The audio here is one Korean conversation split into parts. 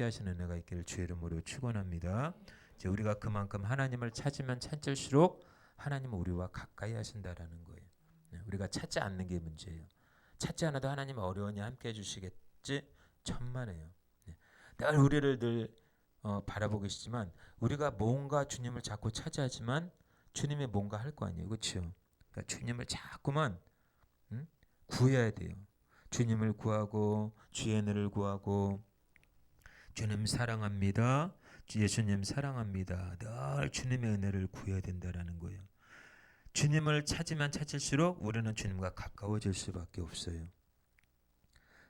함께 하시는 은혜가 있기를 주의 이름으로 축원합니다. 이제 우리가 그만큼 하나님을 찾으면 찾을수록 하나님은 우리와 가까이 하신다라는 거예요. 우리가 찾지 않는 게 문제예요. 찾지 않아도 하나님 어려우니 함께 해주시겠지 천만에요. 늘 우리를 늘 바라보고 계시지만 우리가 뭔가 주님을 자꾸 찾아하지만 주님이 뭔가 할 거 아니에요. 그렇죠? 그러니까 주님을 자꾸만 구해야 돼요. 주님을 구하고 주의 은혜를 구하고 주님 사랑합니다. 예수님 사랑합니다. 늘 주님의 은혜를 구해야 된다라는 거예요. 주님을 찾으면 찾을수록 우리는 주님과 가까워질 수밖에 없어요.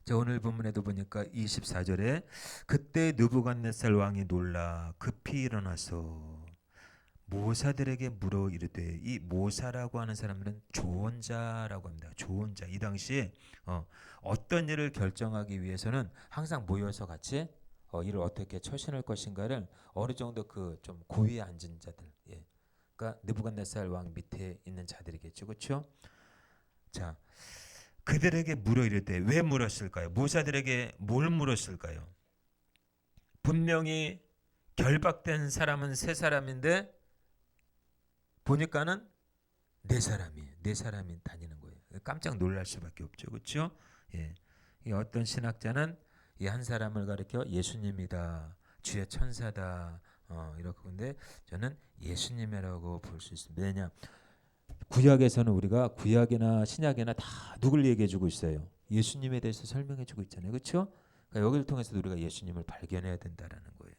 자, 오늘 본문에도 보니까 24절에 그때 느부갓네살 왕이 놀라 급히 일어나서 모사들에게 물어 이르되, 이 모사라고 하는 사람들은 조언자라고 합니다. 조언자. 이 당시에 어떤 일을 결정하기 위해서는 항상 모여서 같이 일을 어떻게 처신할 것인가를 어느 정도 그 좀 고위에 앉은 자들, 그러니까 느부갓네살 왕 밑에 있는 자들이겠죠, 그렇죠? 자, 그들에게 물어 이르되, 왜 물었을까요? 모사들에게 뭘 물었을까요? 분명히 결박된 사람은 세 사람인데 보니까는 네 사람이 다니는 거예요. 깜짝 놀랄 수밖에 없죠, 그렇죠? 이 어떤 신학자는 이 한 사람을 가리켜 예수님이다, 주의 천사다, 이렇게. 근데 저는 예수님이라고 볼 수 있습니다. 왜냐? 구약에서는 우리가 구약이나 신약이나 다 누굴 얘기해주고 있어요. 예수님에 대해서 설명해주고 있잖아요, 그렇죠? 그러니까 여기를 통해서 우리가 예수님을 발견해야 된다라는 거예요.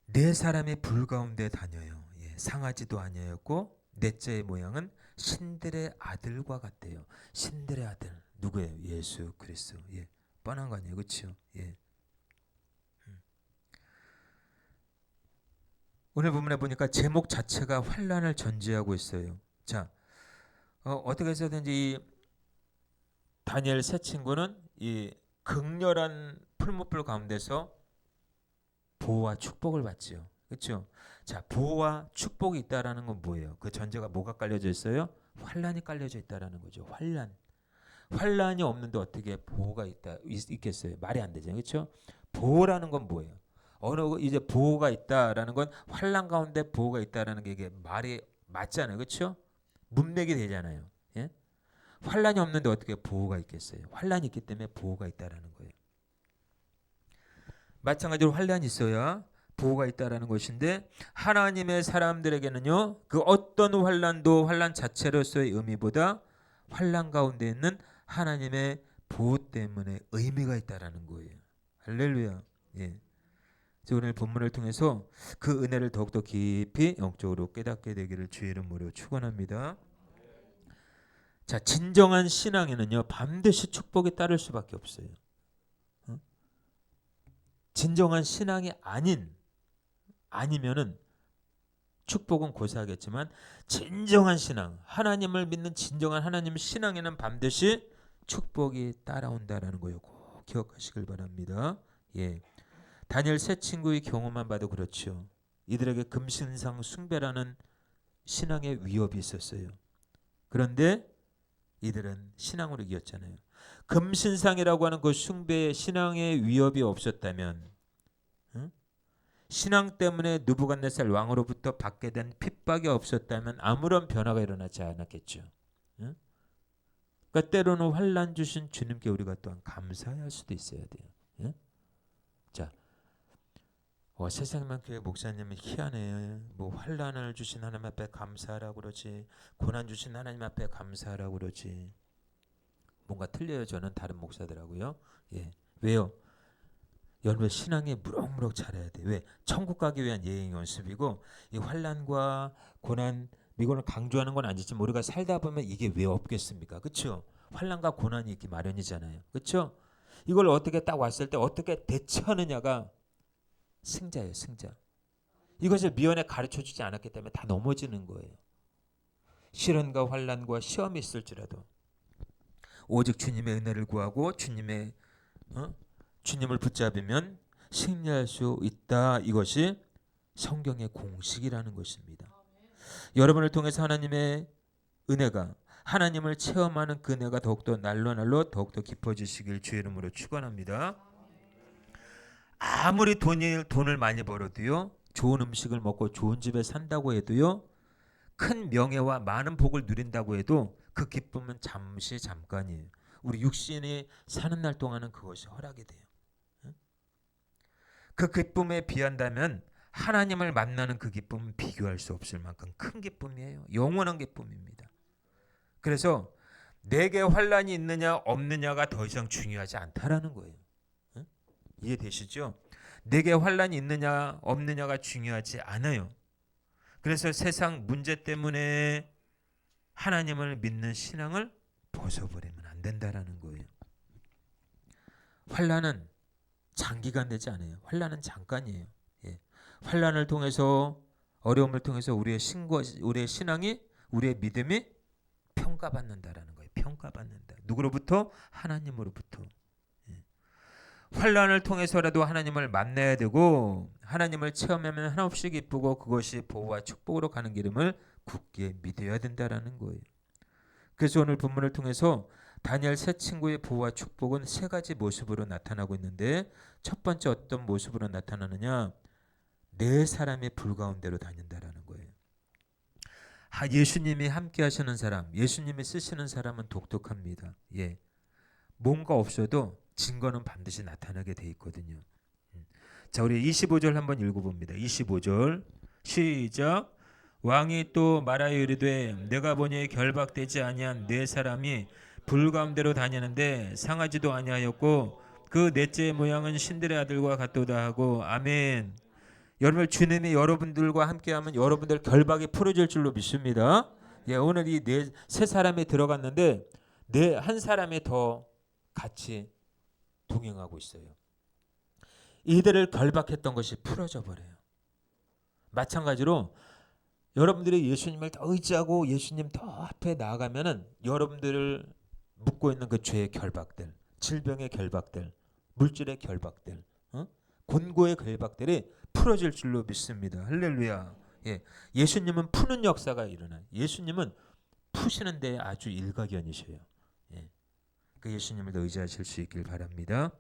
네 사람이 불 가운데 다녀요. 상하지도 아니었고 넷째의 모양은 신들의 아들과 같대요. 신들의 아들 누구예요? 예수 그리스도. 뻔한 거 아니에요, 그렇죠? 오늘 본문에 보니까 제목 자체가 환란을 전제하고 있어요. 자, 어떻게 해서든지 이 다니엘 세 친구는 이 극렬한 풀무불 가운데서 보호와 축복을 받지요. 그렇죠? 자, 보호와 축복이 있다라는 건 뭐예요? 그 전제가 뭐가 깔려져 있어요? 환란이 깔려져 있다라는 거죠. 환란이 없는데 어떻게 보호가 있겠어요? 말이 안 되죠. 그렇죠? 보호라는 건 뭐예요? 이제 보호가 있다라는 건 환란 가운데 보호가 있다라는 게 이게 말이 맞잖아요. 그렇죠? 문맥이 되잖아요. 환란이 없는데 어떻게 보호가 있겠어요? 환란이 있기 때문에 보호가 있다라는 거예요. 마찬가지로 환란이 있어야 보호가 있다라는 것인데, 하나님의 사람들에게는요, 그 어떤 환란도 환란 자체로서의 의미보다 환란 가운데 있는 하나님의 보호 때문에 의미가 있다라는 거예요. 할렐루야. 오늘 본문을 통해서 그 은혜를 더욱더 깊이 영적으로 깨닫게 되기를 주의 이름으로 축원합니다. 자, 진정한 신앙에는요 반드시 축복이 따를 수밖에 없어요. 진정한 신앙이 아니면은 축복은 고사하겠지만, 진정한 신앙, 하나님을 믿는 진정한 하나님 신앙에는 반드시 축복이 따라온다라는 거예요. 꼭 기억하시길 바랍니다. 다니엘 세 친구의 경우만 봐도 그렇죠. 이들에게 금신상 숭배라는 신앙의 위협이 있었어요. 그런데 이들은 신앙으로 이겼잖아요. 금신상이라고 하는 그 숭배의 신앙의 위협이 없었다면, 신앙 때문에 느부갓네살 왕으로부터 받게 된 핍박이 없었다면 아무런 변화가 일어나지 않았겠죠. 그러니까 때로는 환난 주신 주님께 우리가 또한 감사할 수도 있어야 돼요. 자, 세상만 교회 목사님이 희한해. 뭐 환난을 주신 하나님 앞에 감사하라고 그러지, 고난 주신 하나님 앞에 감사하라고 그러지. 뭔가 틀려요. 저는 다른 목사들하고요. 왜요? 여러분 신앙이 무럭무럭 자라야 돼. 왜? 천국 가기 위한 예행 연습이고, 이 환난과 고난, 이거는 강조하는 건 아니지만 우리가 살다 보면 이게 왜 없겠습니까? 그렇죠? 환난과 고난이 있기 마련이잖아요. 그렇죠? 이걸 어떻게 딱 왔을 때 어떻게 대처하느냐가 승자예요, 승자. 이것을 미연에 가르쳐주지 않았기 때문에 다 넘어지는 거예요. 시련과 환난과 시험이 있을지라도 오직 주님의 은혜를 구하고 주님을 붙잡으면 승리할 수 있다. 이것이 성경의 공식이라는 것입니다. 여러분을 통해서 하나님의 은혜가 하나님을 체험하는 그 은혜가 더욱더 날로 더욱더 깊어지시길 주의 이름으로 축원합니다. 아무리 돈을 많이 벌어도요, 좋은 음식을 먹고 좋은 집에 산다고 해도요, 큰 명예와 많은 복을 누린다고 해도 그 기쁨은 잠깐이에요. 우리 육신이 사는 날 동안은 그것이 허락이 돼요. 그 기쁨에 비한다면 하나님을 만나는 그 기쁨은 비교할 수 없을 만큼 큰 기쁨이에요. 영원한 기쁨입니다. 그래서 내게 환난이 있느냐 없느냐가 더 이상 중요하지 않다라는 거예요. 이해되시죠? 내게 환난이 있느냐 없느냐가 중요하지 않아요. 그래서 세상 문제 때문에 하나님을 믿는 신앙을 벗어버리면 안 된다라는 거예요. 환난은 장기간 되지 않아요. 환난은 잠깐이에요. 예. 환난을 통해서, 어려움을 통해서 우리의 신앙이, 우리의 믿음이 평가받는다라는 거예요. 평가받는다. 누구로부터? 하나님으로부터. 예. 환난을 통해서라도 하나님을 만나야 되고, 하나님을 체험하면 한없이 기쁘고 그것이 보호와 축복으로 가는 길임을 굳게 믿어야 된다라는 거예요. 그래서 오늘 본문을 통해서 다니엘 세 친구의 보호와 축복은 세 가지 모습으로 나타나고 있는데, 첫 번째 어떤 모습으로 나타나느냐? 네 사람의 불 가운데로 다닌다라는 거예요. 예수님이 함께 하시는 사람, 예수님이 쓰시는 사람은 독특합니다. 예. 뭔가 없어도 증거는 반드시 나타나게 돼 있거든요. 자, 우리 25절 한번 읽어봅니다. 25절 시작. 왕이 또 말하여 이르되 내가 보니 결박되지 아니한 네 사람이 불 가운데로 다니는데 상하지도 아니하였고 그 넷째의 모양은 신들의 아들과 같도다 하고. 아멘. 여러분, 주님이 여러분들과 함께하면 여러분들 결박이 풀어질 줄로 믿습니다. 예, 오늘 이 세 사람이 들어갔는데 한 사람이 더 같이 동행하고 있어요. 이들을 결박했던 것이 풀어져 버려요. 마찬가지로 여러분들이 예수님을 더 의지하고 예수님 더 앞에 나아가면은 여러분들을 묶고 있는 그 죄의 결박들, 질병의 결박들, 물질의 결박들, 곤고의 결박들이 풀어질 줄로 믿습니다. 할렐루야. 예, 예수님은 푸는 역사가 일어나요. 예수님은 푸시는 데 아주 일가견이셔요. 예, 그 예수님을 더 의지하실 수 있길 바랍니다.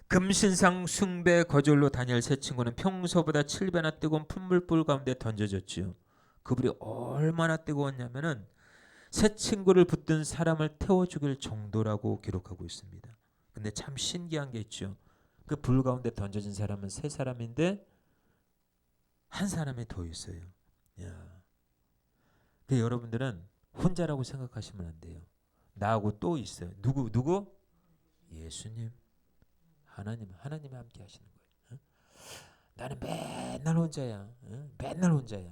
금신상 숭배 거절로 다니엘 세 친구는 평소보다 7배나 뜨거운 풀물불 가운데 던져졌지요. 그 불이 얼마나 뜨거웠냐면은 세 친구를 붙든 사람을 태워 죽일 정도라고 기록하고 있습니다. 근데 참 신기한 게 있죠. 그 불 가운데 던져진 사람은 세 사람인데 한 사람이 더 있어요. 야. 그 여러분들은 혼자라고 생각하시면 안 돼요. 나하고 또 있어요. 누구? 예수님. 하나님이 함께 하시는 거예요. 나는 맨날 혼자야. 맨날 혼자야.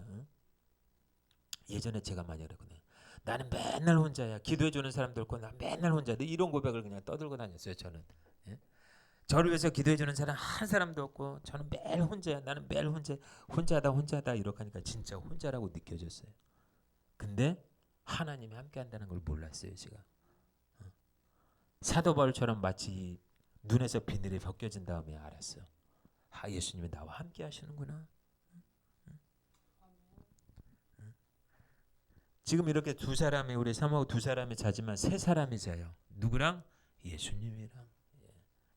예전에 제가 많이 그랬거든요. 나는 맨날 혼자야. 기도해 주는 사람도 없고 나 맨날 혼자. 이런 고백을 그냥 떠들고 다녔어요. 저는. 저를 위해서 기도해 주는 사람 한 사람도 없고 저는 매일 혼자야. 나는 매일 혼자다 이렇게 하니까 진짜 혼자라고 느껴졌어요. 근데 하나님이 함께 한다는 걸 몰랐어요. 제가. 사도 바울처럼 마치 눈에서 비늘이 벗겨진 다음에 알았어. 예수님이 나와 함께 하시는구나. 지금 이렇게 우리 사모하고 두 사람이 자지만 세 사람이 자요. 누구랑? 예수님이랑.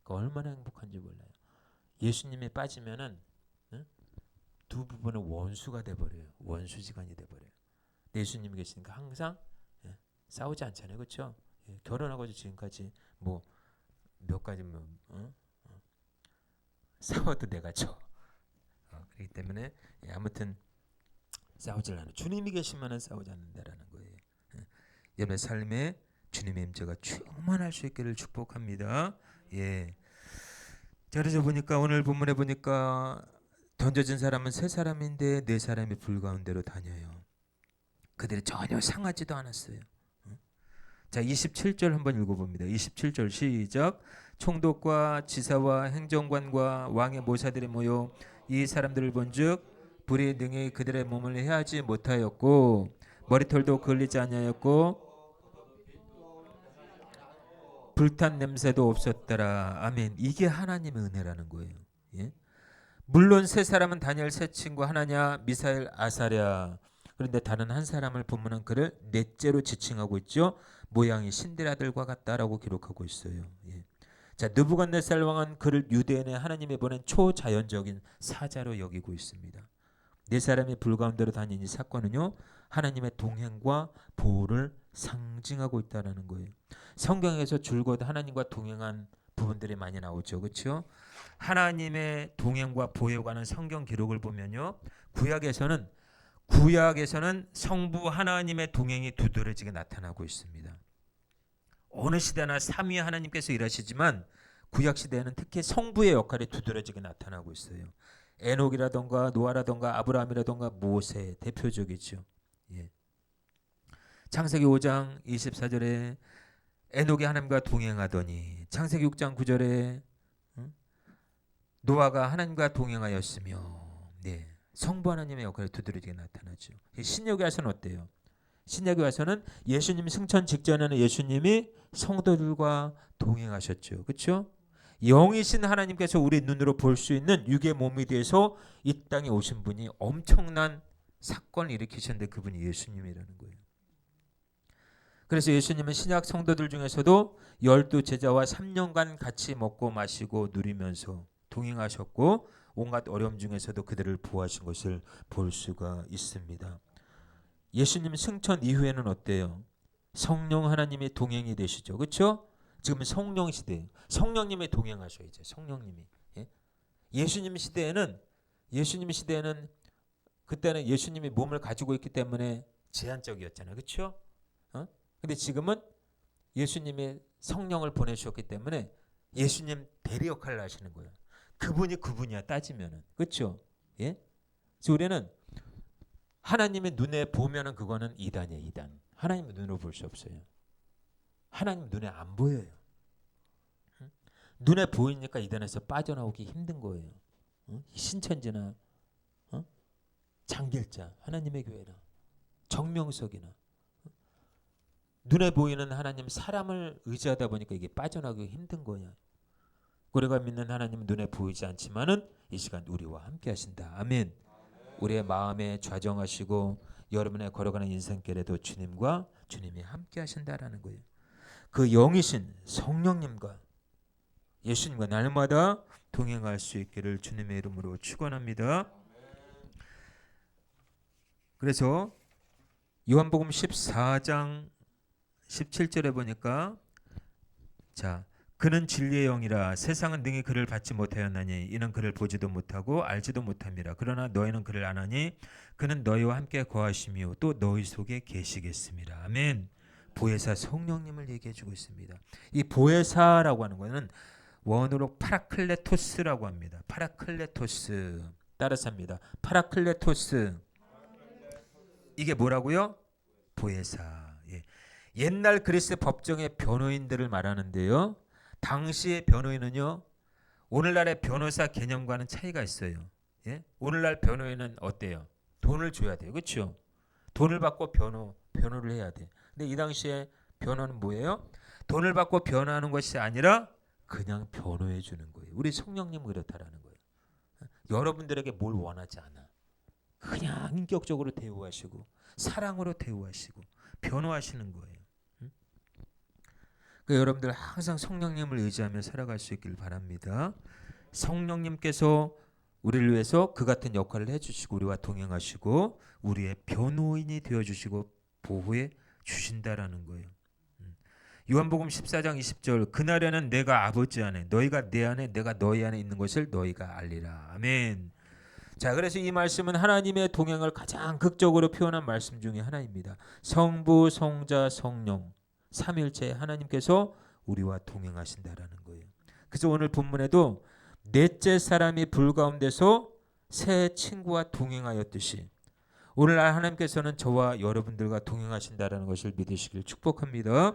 그 얼마나 행복한지 몰라요. 예수님이 빠지면은 두 부부는 원수가 돼버려요. 원수지간이 돼버려요. 예수님이 계시니까 항상 싸우지 않잖아요. 그렇죠? 결혼하고도 지금까지 몇 가지 싸워도 내가 져. 그렇기 때문에 아무튼 싸우질 않아요. 주님이 계시면은 싸우지 않는다라는 거예요. 여러분의 삶에 주님의 임재가 충만할 수 있기를 축복합니다. 예. 자, 그래서 보니까 오늘 본문에 보니까 던져진 사람은 세 사람인데 네 사람이 불 가운데로 다녀요. 그들이 전혀 상하지도 않았어요. 자, 27절 한번 읽어봅니다. 27절 시작. 총독과 지사와 행정관과 왕의 모사들이 모여 이 사람들을 본즉 불이 능히 그들의 몸을 해하지 못하였고 머리털도 걸리지 아니하였고 불탄 냄새도 없었더라. 아멘. 이게 하나님의 은혜라는 거예요. 예? 물론 세 사람은 다니엘 세 친구 하나냐, 미사엘, 아사랴. 그런데 다른 한 사람을 본문은 그를 넷째로 지칭하고 있죠. 모양이 신들 아들과 같다라고 기록하고 있어요. 예. 자, 느부갓네살 왕은 그를 유대인의 하나님이 보낸 초자연적인 사자로 여기고 있습니다. 네 사람이 불 가운데로 다닌 이 사건은요, 하나님의 동행과 보호를 상징하고 있다는 거예요. 성경에서 줄곧 하나님과 동행한 부분들이 많이 나오죠, 그렇죠? 하나님의 동행과 보호에 관한 성경 기록을 보면요, 구약에서는 성부 하나님의 동행이 두드러지게 나타나고 있습니다. 어느 시대나 삼위 하나님께서 일하시지만 구약 시대에는 특히 성부의 역할이 두드러지게 나타나고 있어요. 에녹이라던가 노아라던가 아브라함이라던가 모세 대표적이죠. 예. 창세기 5장 24절에 에녹이 하나님과 동행하더니, 창세기 6장 9절에 노아가 하나님과 동행하였으며, 네, 성부 하나님의 역할이 두드러지게 나타나죠. 신약에 와서는 어때요? 신약에 와서는 예수님 승천 직전에는 예수님이 성도들과 동행하셨죠. 그렇죠? 영이신 하나님께서 우리 눈으로 볼 수 있는 육의 몸이 돼서 이 땅에 오신 분이 엄청난 사건을 일으키셨는데 그분이 예수님이라는 거예요. 그래서 예수님은 신약 성도들 중에서도 12 제자와 3년간 같이 먹고 마시고 누리면서 동행하셨고 온갖 어려움 중에서도 그들을 보호하신 것을 볼 수가 있습니다. 예수님 승천 이후에는 어때요? 성령 하나님이 동행이 되시죠. 그렇죠? 지금 성령 시대예요. 성령님이 동행하셔 이제 성령님이. 예? 예수님 시대에는 그때는 예수님이 몸을 가지고 있기 때문에 제한적이었잖아요. 그렇죠? 근데 지금은 예수님이 성령을 보내주셨기 때문에 예수님 대리 역할을 하시는 거예요. 그분이야 따지면은. 그렇죠? 예? 그래서 우리는 하나님의 눈에 보면은 그거는 이단이에요. 이단. 하나님의 눈으로 볼 수 없어요. 하나님 눈에 안 보여요. 눈에 보이니까 이단에서 빠져나오기 힘든 거예요. 신천지나 장길자, 하나님의 교회나 정명석이나 눈에 보이는 하나님 사람을 의지하다 보니까 이게 빠져나오기 힘든 거예요. 우리가 믿는 하나님은 눈에 보이지 않지만은 이 시간 우리와 함께 하신다. 아멘. 우리의 마음에 좌정하시고 여러분의 걸어가는 인생길에도 주님이 함께 하신다라는 거예요. 그 영이신 성령님과 예수님과 날마다 동행할 수 있기를 주님의 이름으로 축원합니다. 그래서 요한복음 14장 17절에 보니까 자, 그는 진리의 영이라 세상은 능히 그를 받지 못하였나니 이는 그를 보지도 못하고 알지도 못함이라. 그러나 너희는 그를 아나니 그는 너희와 함께 거하시며 또 너희 속에 계시겠습니다. 아멘. 보혜사 성령님을 얘기해 주고 있습니다. 이 보혜사라고 하는 것은 원어로 파라클레토스라고 합니다. 파라클레토스 따라서 합니다. 파라클레토스. 이게 뭐라고요? 보혜사. 예. 옛날 그리스 법정의 변호인들을 말하는데요. 당시의 변호인은요, 오늘날의 변호사 개념과는 차이가 있어요. 예? 오늘날 변호인은 어때요? 돈을 줘야 돼요. 그렇죠? 돈을 받고 변호를 해야 돼. 근데 이 당시에 변호는 뭐예요? 돈을 받고 변호하는 것이 아니라 그냥 변호해 주는 거예요. 우리 성령님은 그렇다라는 거예요. 여러분들에게 뭘 원하지 않아. 그냥 인격적으로 대우하시고 사랑으로 대우하시고 변호하시는 거예요. 그러니까 여러분들 항상 성령님을 의지하며 살아갈 수 있길 바랍니다. 성령님께서 우리를 위해서 그 같은 역할을 해주시고 우리와 동행하시고 우리의 변호인이 되어주시고 보호해 주신다라는 거예요. 요한복음 14장 20절 그날에는 내가 아버지 안에 너희가 내 안에 내가 너희 안에 있는 것을 너희가 알리라. 아멘. 자, 그래서 이 말씀은 하나님의 동행을 가장 극적으로 표현한 말씀 중에 하나입니다. 성부, 성자, 성령 삼일체 하나님께서 우리와 동행하신다라는 거예요. 그래서 오늘 본문에도 넷째 사람이 불 가운데서 새 친구와 동행하였듯이 오늘날 하나님께서는 저와 여러분들과 동행하신다라는 것을 믿으시길 축복합니다.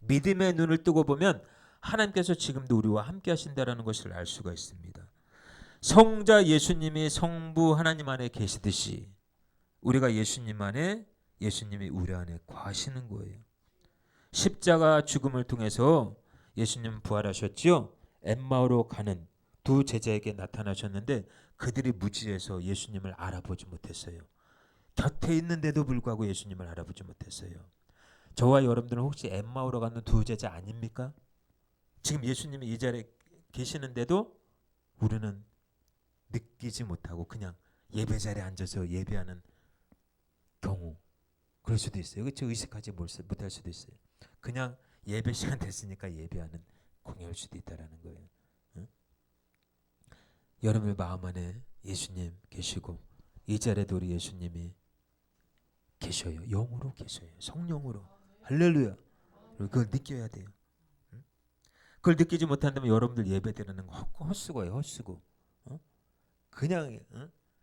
믿음의 눈을 뜨고 보면 하나님께서 지금도 우리와 함께 하신다라는 것을 알 수가 있습니다. 성자 예수님이 성부 하나님 안에 계시듯이 우리가 예수님 안에 예수님이 우리 안에 거하시는 거예요. 십자가 죽음을 통해서 예수님 부활하셨죠. 엠마오로 가는 두 제자에게 나타나셨는데 그들이 무지해서 예수님을 알아보지 못했어요. 곁에 있는데도 불구하고 예수님을 알아보지 못했어요. 저와 여러분들은 혹시 엠마오로 가는 두 제자 아닙니까? 지금 예수님이 이 자리에 계시는데도 우리는 느끼지 못하고 그냥 예배 자리에 앉아서 예배하는 경우, 그럴 수도 있어요. 그렇죠? 의식하지 못할 수도 있어요. 그냥 예배 시간 됐으니까 예배하는 공연일 수도 있다라는 거예요. 응? 여러분의 마음 안에 예수님 계시고 이 자리에도 우리 예수님이 계셔요. 영으로 계셔요. 성령으로. 할렐루야. 그걸 느껴야 돼요. 응? 그걸 느끼지 못한다면 여러분들 예배 드리는 거 헛수고예요. 헛수고. 어? 그냥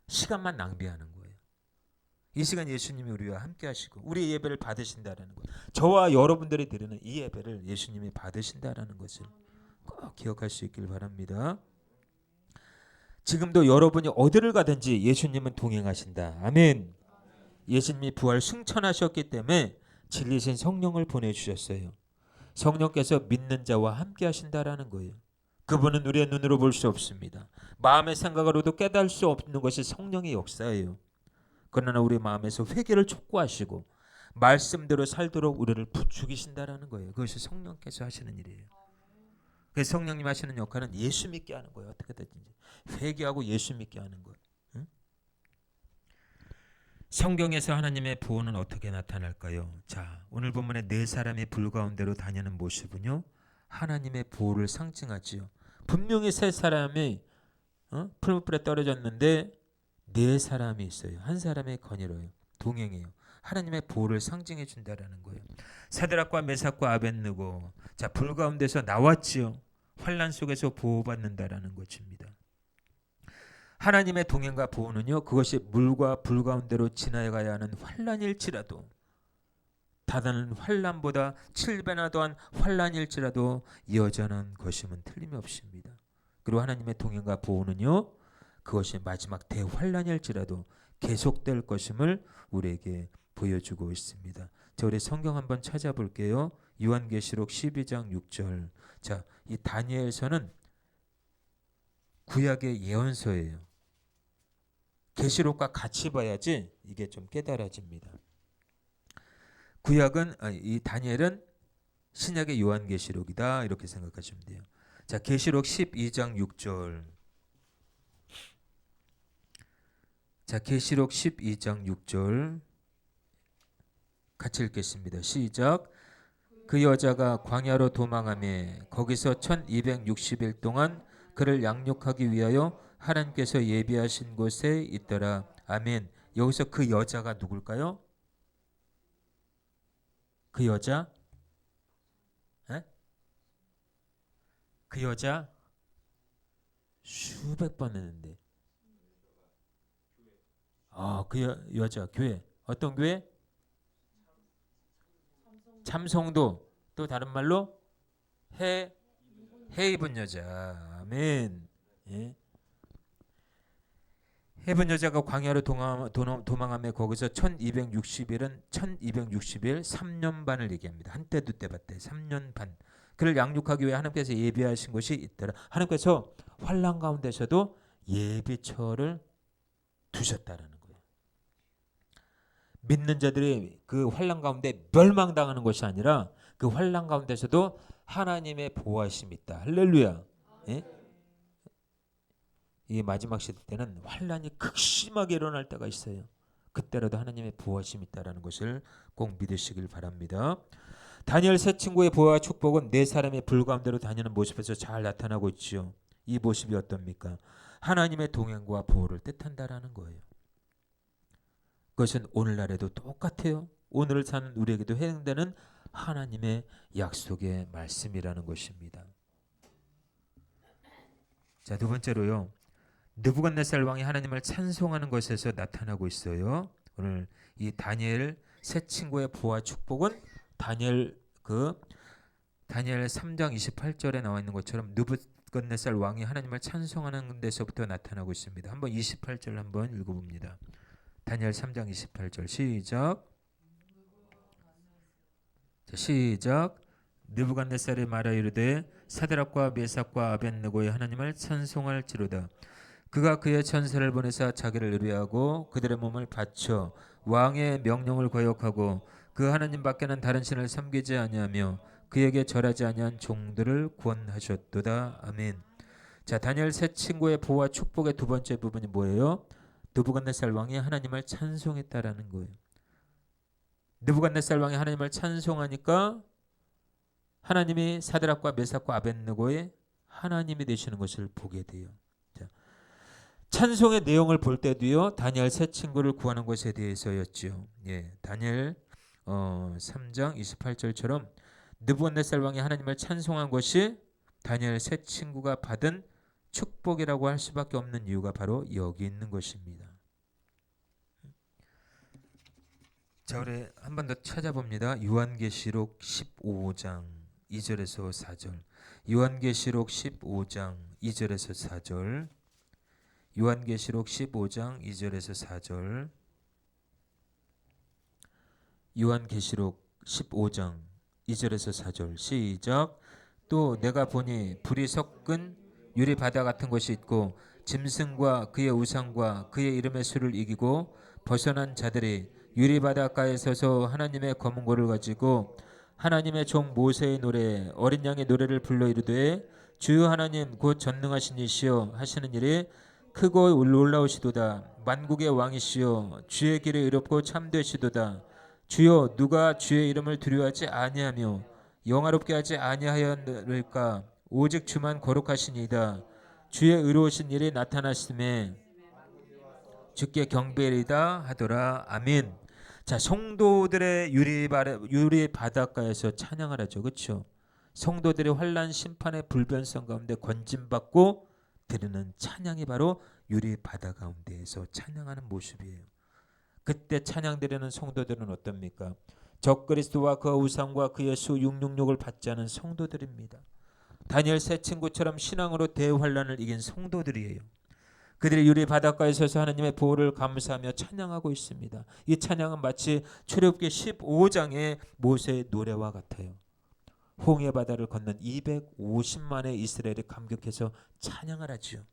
시간만 낭비하는 거예요. 이 시간 예수님이 우리와 함께 하시고 우리 예배를 받으신다라는 것, 저와 여러분들이 드리는 이 예배를 예수님이 받으신다라는 것을 꼭 기억할 수 있길 바랍니다. 지금도 여러분이 어디를 가든지 예수님은 동행하신다. 아멘. 예수님이 부활 승천하셨기 때문에 진리신 성령을 보내주셨어요. 성령께서 믿는 자와 함께 하신다라는 거예요. 그분은 우리의 눈으로 볼 수 없습니다. 마음의 생각으로도 깨달을 수 없는 것이 성령의 역사예요. 그러나 우리 마음에서 회개를 촉구하시고 말씀대로 살도록 우리를 부추기신다라는 거예요. 그것이 성령께서 하시는 일이에요. 그래서 성령님 하시는 역할은 예수 믿게 하는 거예요. 어떻게든지 회개하고 예수 믿게 하는 거예요. 응? 성경에서 하나님의 보호는 어떻게 나타날까요? 자, 오늘 본문에 네 사람이 불 가운데로 다니는 모습은요, 하나님의 보호를 상징하지요. 분명히 세 사람이 풀무불에 떨어졌는데 네 사람이 있어요. 한 사람의 건의로요. 동행해요. 하나님의 보호를 상징해 준다라는 거예요. 사드락과 메삭과 아벳느고, 자, 불 가운데서 나왔지요. 환난 속에서 보호받는다라는 것입니다. 하나님의 동행과 보호는요, 그것이 물과 불 가운데로 지나가야 하는 환난일지라도, 다른 환난보다 7배나 더한 환난일지라도 여전한 것임은 틀림이 없습니다. 그리고 하나님의 동행과 보호는요, 그것이 마지막 대환난일지라도 계속될 것임을 우리에게 보여주고 있습니다. 자, 우리 성경 한번 찾아볼게요. 요한계시록 12장 6절. 자, 이 다니엘서는 구약의 예언서예요. 계시록과 같이 봐야지 이게 좀 깨달아집니다. 구약은 이 다니엘은 신약의 요한계시록이다 이렇게 생각하시면 돼요. 자, 계시록 12장 6절. 자, 계시록 12장 6절 같이 읽겠습니다. 시작. 그 여자가 광야로 도망하며 거기서 1260일 동안 그를 양육하기 위하여 하나님께서 예비하신 곳에 있더라. 아멘. 여기서 그 여자가 누굴까요? 그 여자? 에? 그 여자 수백 번 했는데. 그 여자 교회. 어떤 교회? 참성도. 또 다른 말로 해 입은 여자. 아멘. 예. 해본 여자가 광야로 도망하며 거기서 1260일은 1260일 3년 반을 얘기합니다. 한때 두때 봤대 3년 반. 그를 양육하기 위해 하나님께서 예비하신 곳이 있더라. 하나님께서 환난 가운데서도 예비처를 두셨다라는 거예요. 믿는 자들이 그 환난 가운데 멸망당하는 것이 아니라 그 환난 가운데서도 하나님의 보호하심이 있다. 할렐루야. 예? 이 마지막 시대 때는 환난이 극심하게 일어날 때가 있어요. 그때라도 하나님의 보호하심이 있다는 것을 꼭 믿으시길 바랍니다. 다니엘 세 친구의 보호와 축복은 네 사람의 불 가운데로 다니는 모습에서 잘 나타나고 있지요. 이 모습이 어떻습니까? 하나님의 동행과 보호를 뜻한다라는 거예요. 그것은 오늘날에도 똑같아요. 오늘을 사는 우리에게도 해당되는 하나님의 약속의 말씀이라는 것입니다. 자, 두 번째로요. 느부갓네살 왕이 하나님을 찬송하는 것에서 나타나고 있어요. 오늘 이 다니엘 세 친구의 보호와 축복은 다니엘 3장 28절에 나와 있는 것처럼 느부갓네살 왕이 하나님을 찬송하는 데서부터 나타나고 있습니다. 한번 28절 한번 읽어봅니다. 다니엘 3장 28절 시작. 자, 시작. 느부갓네살이 말하 이르되 사드락과 메삭과 아벳느고의 하나님을 찬송할지로다. 그가 그의 천사를 보내사 자기를 의뢰하고 그들의 몸을 바쳐 왕의 명령을 거역하고 그 하나님밖에는 다른 신을 섬기지 아니하며 그에게 절하지 아니한 종들을 구원하셨도다. 아멘. 자, 다니엘 세 친구의 보호와 축복의 두 번째 부분이 뭐예요? 느부갓네살 왕이 하나님을 찬송했다라는 거예요. 느부갓네살 왕이 하나님을 찬송하니까 하나님이 사드락과 메삭과 아벳느고의 하나님이 되시는 것을 보게 돼요. 자, 찬송의 내용을 볼 때도요, 다니엘 세 친구를 구하는 것에 대해서였죠. 예, 다니엘 3장 28절처럼 느부갓네살 왕이 하나님을 찬송한 것이 다니엘 세 친구가 받은 축복이라고 할 수밖에 없는 이유가 바로 여기 있는 것입니다. 자, 우리 한 번 더 찾아봅니다. 요한계시록 15장 2절에서 4절. 요한계시록 15장 2절에서 4절. 요한계시록 15장 2절에서 4절. 요한계시록 15장 2절에서 4절. 시작. 또 내가 보니 불이 섞은 유리 바다 같은 것이 있고 짐승과 그의 우상과 그의 이름의 수를 이기고 벗어난 자들이 유리 바닷가에 서서 하나님의 검은 고를 가지고 하나님의 종 모세의 노래 어린 양의 노래를 불러 이르되 주 하나님 곧 전능하신 이시여 하시는 일이 크고 놀라우시도다. 만국의 왕이시여 주의 길이 의롭고 참되시도다. 주여 누가 주의 이름을 두려워하지 아니하며 영화롭게 하지 아니하였을까? 오직 주만 거룩하시니이다. 주의 의로우신 일이 나타나심에 주께 경배리다 하더라. 아멘. 자, 성도들의 유리 바닷가에서 찬양을 하죠. 그렇죠? 성도들의 환난 심판의 불변성 가운데 건짐받고 드리는 찬양이 바로 유리 바다 가운데에서 찬양하는 모습이에요. 그때 찬양 드리는 성도들은 어떻습니까? 적그리스도와 그 우상과 그 예수 666을 받지 않은 성도들입니다. 다니엘 세 친구처럼 신앙으로 대환란을 이긴 성도들이에요. 그들이 유리 바닷가에 서서 하나님의 보호를 감사하며 찬양하고 있습니다. 이 찬양은 마치 출애굽기 15장의 모세의 노래와 같아요. 홍해 바다를 건넌 250만의 이스라엘이 감격해서 찬양을 하죠.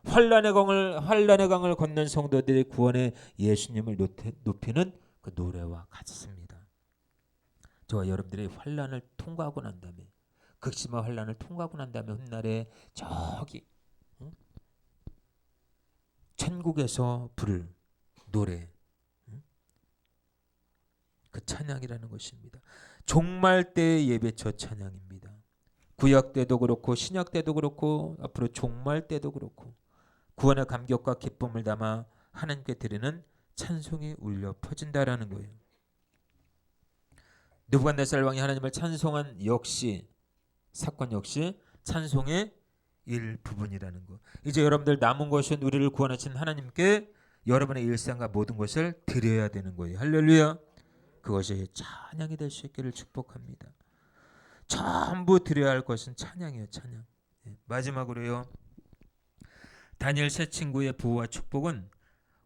환란의 강을 건넌 성도들이 구원의 예수님을 높이는 그 노래와 같습니다. 저와 여러분들이 환란을 통과하고 난 다음에 극심한 환란을 통과하고 난 다음에 훗날에 저기 천국에서 부를 노래, 그 찬양이라는 것입니다. 종말 때의 예배처 찬양입니다. 구약 때도 그렇고 신약 때도 그렇고 앞으로 종말 때도 그렇고 구원의 감격과 기쁨을 담아 하나님께 드리는 찬송이 울려 퍼진다라는 거예요. 느부갓네살 왕이 하나님을 찬송한 사건 역시 찬송의 일부분이라는 것. 이제 여러분들 남은 것은 우리를 구원하신 하나님께 여러분의 일상과 모든 것을 드려야 되는 거예요. 할렐루야. 그것이 찬양이 될 수 있기를 축복합니다. 전부 드려야 할 것은 찬양이에요. 찬양. 마지막으로요. 다니엘 세 친구의 보호와 축복은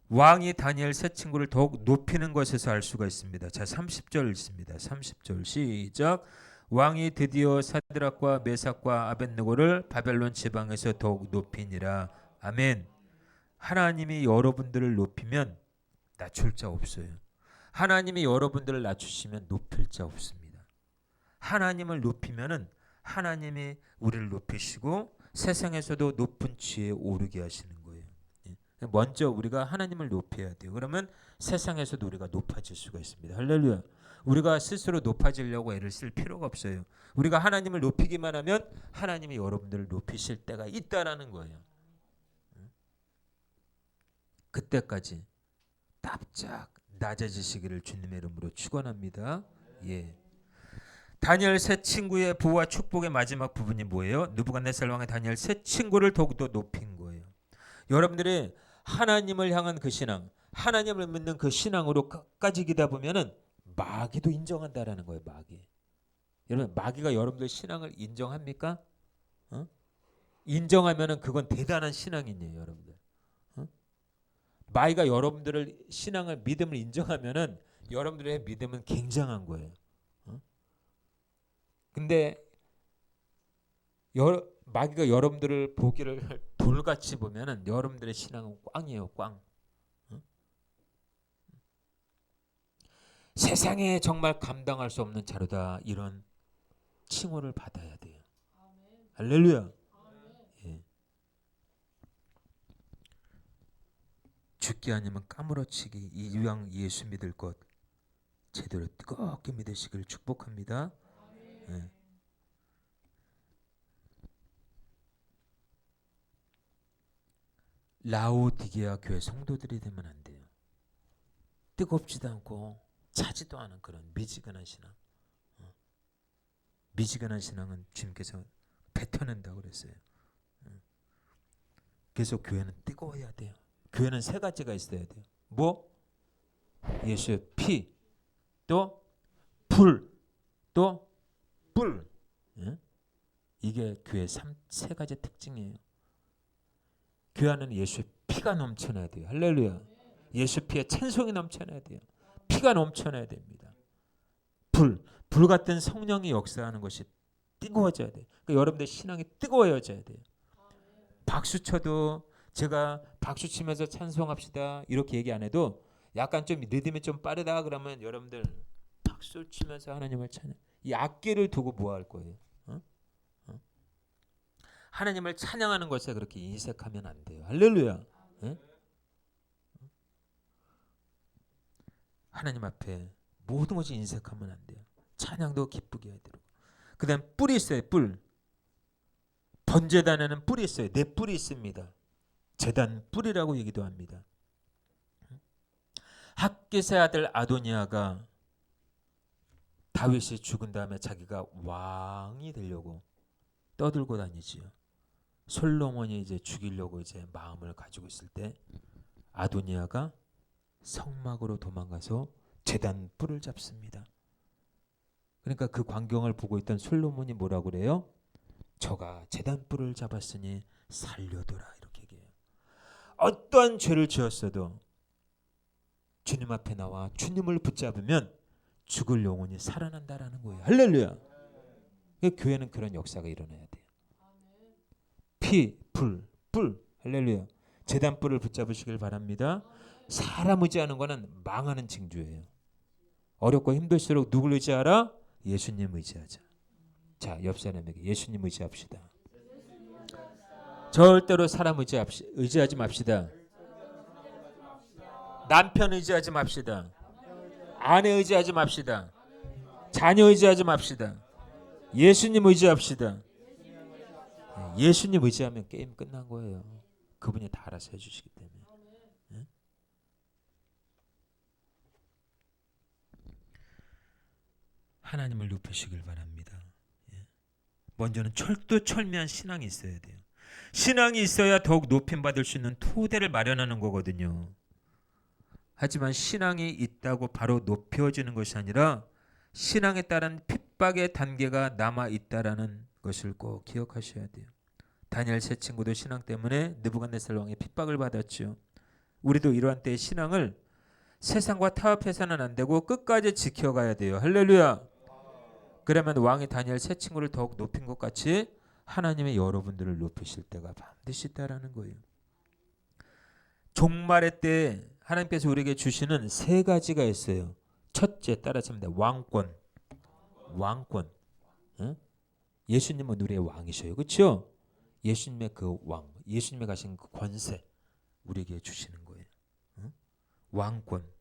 왕이 다니엘 세 친구를 더욱 높이는 것에서 알 수가 있습니다. 자, 30절 있습니다. 30절 시작. 왕이 드디어 사드락과 메삭과 아벳느고를 바벨론 지방에서 더욱 높이니라. 아멘. 하나님이 여러분들을 높이면 낮출 자 없어요. 하나님이 여러분들을 낮추시면 높일 자 없습니다. 하나님을 높이면은 하나님이 우리를 높이시고 세상에서도 높은 지혜에 오르게 하시는 거예요. 먼저 우리가 하나님을 높여야 돼요. 그러면 세상에서도 우리가 높아질 수가 있습니다. 할렐루야. 우리가 스스로 높아지려고 애를 쓸 필요가 없어요. 우리가 하나님을 높이기만 하면 하나님이 여러분들을 높이실 때가 있다라는 거예요. 그때까지 납작 낮아지시기를 주님의 이름으로 축원합니다. 예. 다니엘 세 친구의 보호와 축복의 마지막 부분이 뭐예요? 느부갓네살 왕의 다니엘 세 친구를 더욱더 높인 거예요. 여러분들이 하나님을 향한 그 신앙, 하나님을 믿는 그 신앙으로 끝까지 기다 보면은 마귀도 인정한다라는 거예요. 마귀. 여러분, 마귀가 여러분들 신앙을 인정합니까? 인정하면은 그건 대단한 신앙이에요, 여러분들. 마귀가 여러분들을 신앙을 믿음을 인정하면은 여러분들의 믿음은 굉장한 거예요. 근데 마귀가 여러분들을 보기를 돌같이 보면은 여러분들의 신앙은 꽝이에요, 꽝. 세상에 정말 감당할 수 없는 자료다, 이런 칭호를 받아야 돼요. 할렐루야. 예. 죽기 아니면 까무러치기, 이왕 예수 믿을 것 제대로 뜨겁게 믿으시길 축복합니다. 예. 라오디게아 교회 성도들이 되면 안 돼요. 뜨겁지도 않고 차지도 않은 그런 미지근한 신앙. 미지근한 신앙은 주님께서 뱉어낸다고 그랬어요. 그래서 교회는 뜨거워야 돼요. 교회는 세 가지가 있어야 돼요. 뭐? 예수의 피, 또 불, 또 뿔. 이게 교회의 세 가지 특징이에요. 교회 안에는 예수의 피가 넘쳐나야 돼요. 할렐루야. 예수 피에 찬송이 넘쳐나야 돼요. 피가 넘쳐나야 됩니다. 불 같은 성령이 역사하는 것이 뜨거워져야 돼요. 그러니까 여러분들 신앙이 뜨거워져야 돼요. 박수 쳐도 제가 박수 치면서 찬송합시다 이렇게 얘기 안 해도 약간 좀 리듬이 좀 빠르다 그러면 여러분들 박수 치면서 하나님을 찬양. 이 악기를 두고 뭐 할 거예요? 하나님을 찬양하는 것에 그렇게 인색하면 안 돼요. 할렐루야. 하나님 앞에 모든 것이 인색하면 안 돼요. 찬양도 기쁘게 해야 되고. 그다음 뿔이 있어요. 뿔. 번제단에는 뿔이 있어요. 네 뿔이 있습니다. 제단 뿔이라고 얘기도 합니다. 학깃의 아들 아도니아가 다윗이 죽은 다음에 자기가 왕이 되려고 떠들고 다니지요. 솔로몬이 이제 죽이려고 이제 마음을 가지고 있을 때 아도니아가 성막으로 도망가서 제단 뿔을 잡습니다. 그러니까 그 광경을 보고 있던 솔로몬이 뭐라고 그래요? 저가 제단 뿔을 잡았으니 살려둬라 이렇게 얘기해요. 어떠한 죄를 지었어도 주님 앞에 나와 주님을 붙잡으면 죽을 영혼이 살아난다라는 거예요. 할렐루야. 교회는 그런 역사가 일어나야 돼요. 피, 뿔, 할렐루야. 제단 뿔을 붙잡으시길 바랍니다. 사람 의지하는 거는 망하는 징조예요. 어렵고 힘들수록 누굴 의지하라? 예수님 의지하자. 자, 옆 사람에게 예수님 의지합시다. 절대로 사람 의지하지 맙시다. 남편 의지하지 맙시다. 아내 의지하지 맙시다. 자녀 의지하지 맙시다. 예수님 의지합시다. 예수님 의지하면 게임 끝난 거예요. 그분이 다 알아서 해주시기 때문에. 하나님을 높이시길 바랍니다. 먼저는 철두철미한 신앙이 있어야 돼요. 신앙이 있어야 더욱 높임받을 수 있는 토대를 마련하는 거거든요. 하지만 신앙이 있다고 바로 높여지는 것이 아니라 신앙에 따른 핍박의 단계가 남아있다라는 것을 꼭 기억하셔야 돼요. 다니엘 세 친구도 신앙 때문에 느부갓네살 왕의 핍박을 받았죠. 우리도 이러한 때의 신앙을 세상과 타협해서는 안 되고 끝까지 지켜가야 돼요. 할렐루야. 그러면 왕이 다니엘 세 친구를 더욱 높인 것 같이 하나님의 여러분들을 높이실 때가 반드시 있다라는 거예요. 종말의 때 하나님께서 우리에게 주시는 세 가지가 있어요. 첫째 따라합니다. 왕권. 예수님은 우리의 왕이셔요. 그렇죠? 예수님의 그 왕, 예수님이 가신 그 권세 우리에게 주시는 거예요. 왕권.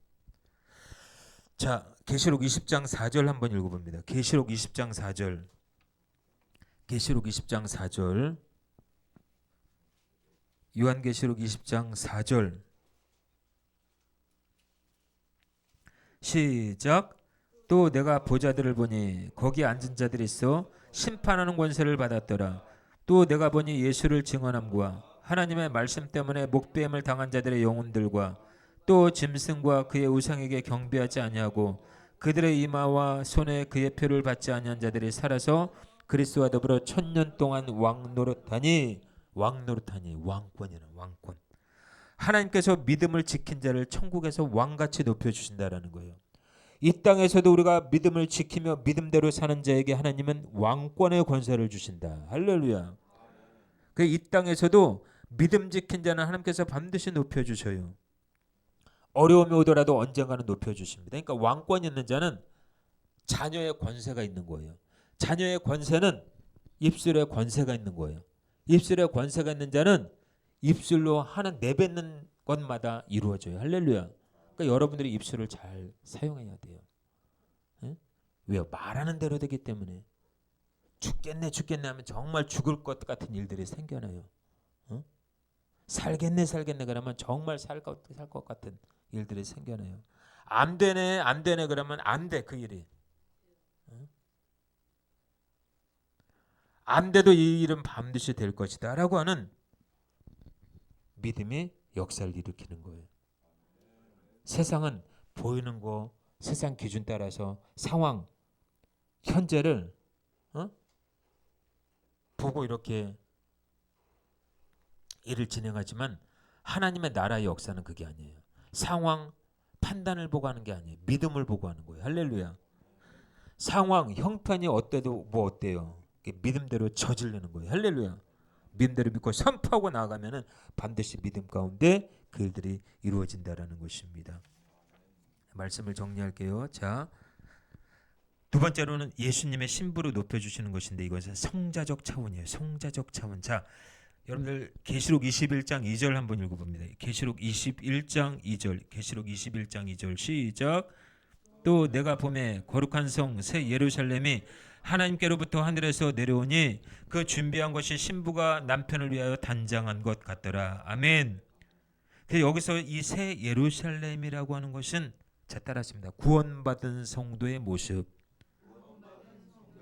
자, 계시록 20장 4절 한번 읽어봅니다. 계시록 20장 4절. 계시록 20장 4절. 요한계시록 20장 4절. 시작. 또 내가 보좌들을 보니 거기 앉은 자들이 있어 심판하는 권세를 받았더라. 또 내가 보니 예수를 증언함과 하나님의 말씀 때문에 목배임을 당한 자들의 영혼들과 또 짐승과 그의 우상에게 경배하지 아니하고 그들의 이마와 손에 그의 표를 받지 아니한 자들이 살아서 그리스도와 더불어 1000년 동안 왕노릇하니 왕권이라는 왕권. 하나님께서 믿음을 지킨 자를 천국에서 왕같이 높여주신다라는 거예요. 이 땅에서도 우리가 믿음을 지키며 믿음대로 사는 자에게 하나님은 왕권의 권세를 주신다. 할렐루야. 이 땅에서도 믿음 지킨 자는 하나님께서 반드시 높여주셔요. 어려움이 오더라도 언젠가는 높여주십니다. 그러니까 왕권 있는 자는 자녀의 권세가 있는 거예요. 자녀의 권세는 입술에 권세가 있는 거예요. 입술에 권세가 있는 자는 입술로 하는 내뱉는 것마다 이루어져요. 할렐루야. 그러니까 여러분들이 입술을 잘 사용해야 돼요. 예? 왜요? 말하는 대로 되기 때문에. 죽겠네 죽겠네 하면 정말 죽을 것 같은 일들이 생겨나요. 어? 살겠네 살겠네 그러면 정말 살 것 같은 일들이 생겨나요. 안 되네 안 되네 그러면 안 돼 그 일이. 어? 안 돼도 이 일은 반드시 될 것이다 라고 하는 믿음이 역사를 일으키는 거예요. 세상은 보이는 거 세상 기준 따라서 상황 현재를 보고 이렇게 일을 진행하지만 하나님의 나라의 역사는 그게 아니에요. 상황 판단을 보고 하는 게 아니에요. 믿음을 보고 하는 거예요. 할렐루야. 상황 형편이 어때도 뭐 어때요. 믿음대로 저지르는 거예요. 할렐루야. 믿음대로 믿고 선포하고 나아가면은 반드시 믿음 가운데 그 일들이 이루어진다라는 것입니다. 말씀을 정리할게요. 자, 두 번째로는 예수님의 신부로 높여주시는 것인데 이것은 성자적 차원이에요. 성자적 차원. 자, 여러분들 계시록 21장 2절 한번 읽어봅니다. 계시록 21장 2절. 계시록 21장 2절 시작. 또 내가 보매 거룩한 성 새 예루살렘이 하나님께로부터 하늘에서 내려오니 그 준비한 것이 신부가 남편을 위하여 단장한 것 같더라. 아멘. 그래서 여기서 이 새 예루살렘이라고 하는 것은 자 따라하십니다. 구원받은 성도의 모습.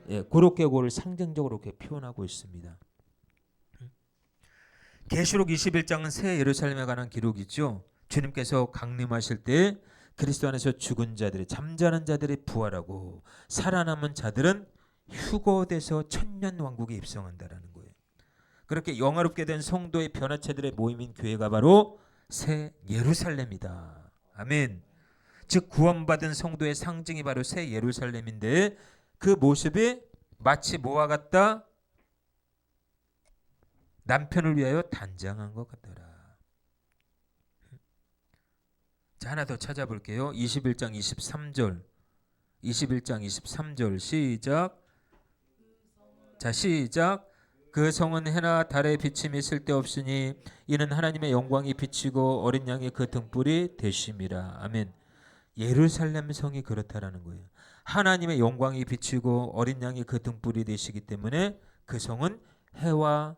예, 그렇게 그걸 상징적으로 이렇게 표현하고 있습니다. 계시록 21장은 새 예루살렘에 관한 기록이죠. 주님께서 강림하실 때 그리스도 안에서 죽은 자들이 잠자는 자들이 부활하고 살아남은 자들은 휴거돼서 천년 왕국에 입성한다라는 거예요. 그렇게 영화롭게 된 성도의 변화체들의 모임인 교회가 바로 새 예루살렘이다. 아멘. 즉 구원받은 성도의 상징이 바로 새 예루살렘인데 그 모습이 마치 뭐와 같다? 남편을 위하여 단장한 것 같더라. 자, 하나 더 찾아볼게요. 21장 23절. 21장 23절 시작. 자, 시작. 그 성은 해나 달의 비침이 쓸데없으니 이는 하나님의 영광이 비치고 어린 양이 그 등불이 되심이라. 아멘. 예루살렘 성이 그렇다라는 거예요. 하나님의 영광이 비치고 어린 양이 그 등불이 되시기 때문에 그 성은 해와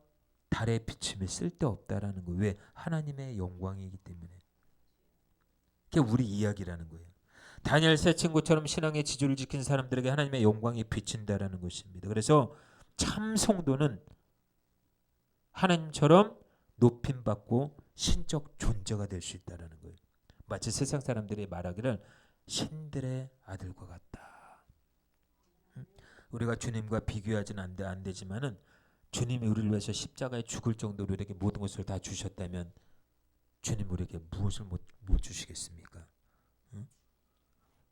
달의 비침이 쓸데없다라는 거예요. 왜? 하나님의 영광이기 때문에. 그게 우리 이야기라는 거예요. 다니엘 세 친구처럼 신앙의 지주를 지킨 사람들에게 하나님의 영광이 비친다라는 것입니다. 그래서 참 성도는 하나님처럼 높임받고 신적 존재가 될 수 있다라는 거예요. 마치 세상 사람들이 말하기를 신들의 아들과 같다. 우리가 주님과 비교하지는 안 되지만은 주님이 우리를 위해서 십자가에 죽을 정도로 우리에게 모든 것을 다 주셨다면 주님 우리에게 무엇을 못 주시겠습니까?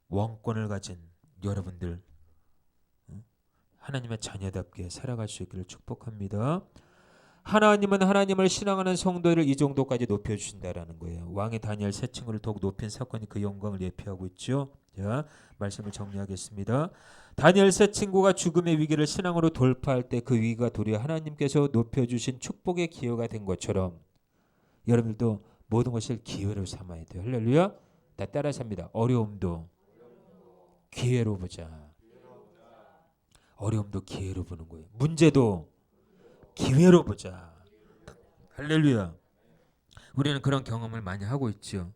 왕권을 가진 여러분들 하나님의 자녀답게 살아갈 수 있기를 축복합니다. 하나님은 하나님을 신앙하는 성도를 이 정도까지 높여주신다라는 거예요. 왕의 다니엘 세 친구를 더욱 높인 사건이 그 영광을 예표하고 있죠. 자, 말씀을 정리하겠습니다. 다니엘 세 친구가 죽음의 위기를 신앙으로 돌파할 때 그 위기가 도리어 하나님께서 높여주신 축복의 기회가 된 것처럼 여러분들도 모든 것을 기회로 삼아야 돼요. 할렐루야. 다 따라서 합니다. 어려움도 기회로 보자. 어려움도 기회로 보는 거예요. 문제도 기회로 보자. 할렐루야. 우리는 그런 경험을 많이 하고 있죠.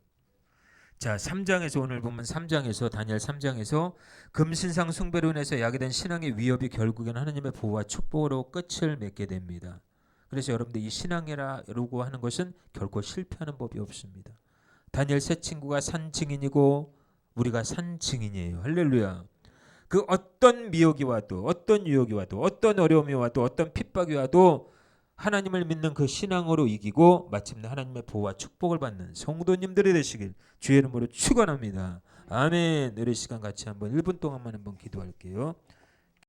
자, 3장에서 오늘 보면 3장에서 다니엘 3장에서 금신상 숭배로 인해서 야기된 신앙의 위협이 결국에는 하나님의 보호와 축복으로 끝을 맺게 됩니다. 그래서 여러분들 이 신앙이라고 하는 것은 결코 실패하는 법이 없습니다. 다니엘 세 친구가 산 증인이고 우리가 산 증인이에요. 할렐루야. 그 어떤 미혹이 와도 어떤 유혹이 와도 어떤 어려움이 와도 어떤 핍박이 와도 하나님을 믿는 그 신앙으로 이기고 마침내 하나님의 보호와 축복을 받는 성도님들이 되시길 주의 이름으로 축원합니다. 아멘. 우리 시간 같이 한번 1분 동안만 한번 기도할게요.